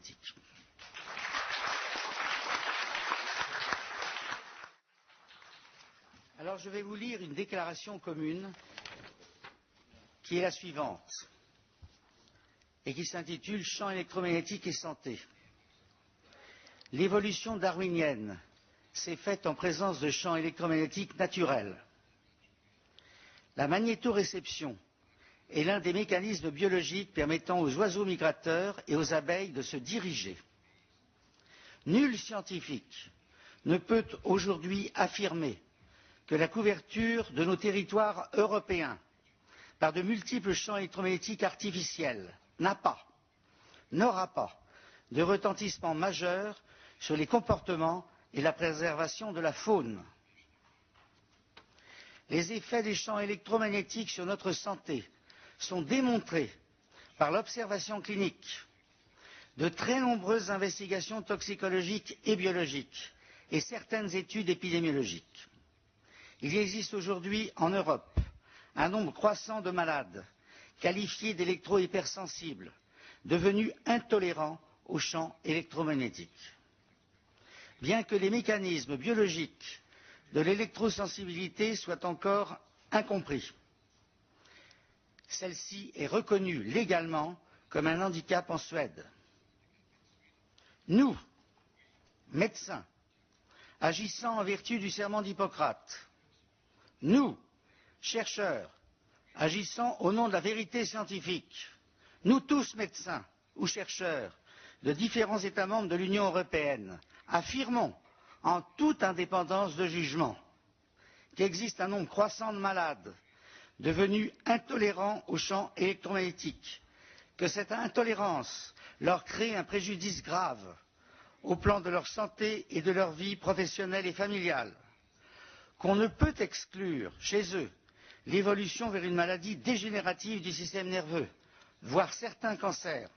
électromagnétique. Alors je vais vous lire une déclaration commune qui est la suivante et qui s'intitule Champs électromagnétiques et santé. L'évolution darwinienne s'est faite en présence de champs électromagnétiques naturels. La magnétoréception est l'un des mécanismes biologiques permettant aux oiseaux migrateurs et aux abeilles de se diriger. Nul scientifique ne peut aujourd'hui affirmer que la couverture de nos territoires européens par de multiples champs électromagnétiques artificiels n'a pas, n'aura pas de retentissement majeur sur les comportements et la préservation de la faune. Les effets des champs électromagnétiques sur notre santé sont démontrés par l'observation clinique, de très nombreuses investigations toxicologiques et biologiques et certaines études épidémiologiques. Il existe aujourd'hui en Europe un nombre croissant de malades qualifiés d'électro-hypersensibles, devenus intolérants aux champs électromagnétiques. Bien que les mécanismes biologiques de l'électrosensibilité soient encore incompris, celle-ci est reconnue légalement comme un handicap en Suède. Nous, médecins, agissant en vertu du serment d'Hippocrate, nous, chercheurs, agissant au nom de la vérité scientifique, nous tous médecins ou chercheurs de différents États membres de l'Union européenne, affirmons en toute indépendance de jugement qu'il existe un nombre croissant de malades devenus intolérants aux champs électromagnétiques, que cette intolérance leur crée un préjudice grave au plan de leur santé et de leur vie professionnelle et familiale, qu'on ne peut exclure chez eux l'évolution vers une maladie dégénérative du système nerveux, voire certains cancers,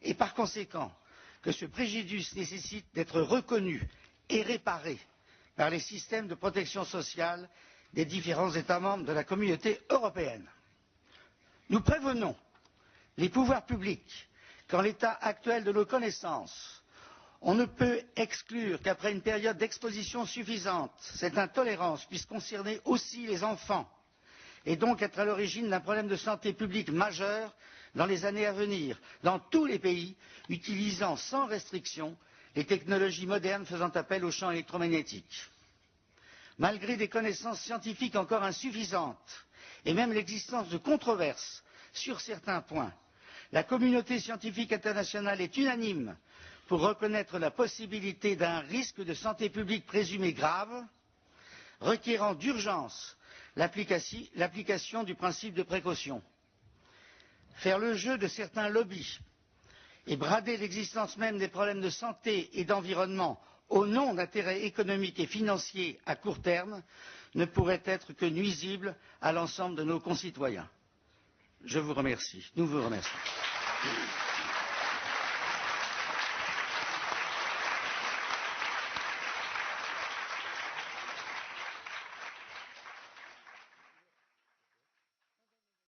et par conséquent que ce préjudice nécessite d'être reconnu et réparé par les systèmes de protection sociale des différents États membres de la communauté européenne. Nous prévenons les pouvoirs publics qu'en l'état actuel de nos connaissances, on ne peut exclure qu'après une période d'exposition suffisante, cette intolérance puisse concerner aussi les enfants et donc être à l'origine d'un problème de santé publique majeur dans les années à venir, dans tous les pays utilisant sans restriction les technologies modernes faisant appel aux champs électromagnétiques. Malgré des connaissances scientifiques encore insuffisantes et même l'existence de controverses sur certains points, la communauté scientifique internationale est unanime pour reconnaître la possibilité d'un risque de santé publique présumé grave, requérant d'urgence l'application du principe de précaution. Faire le jeu de certains lobbies et brader l'existence même des problèmes de santé et d'environnement au nom d'intérêts économiques et financiers à court terme ne pourrait être que nuisible à l'ensemble de nos concitoyens. Je vous remercie. Nous vous remercions.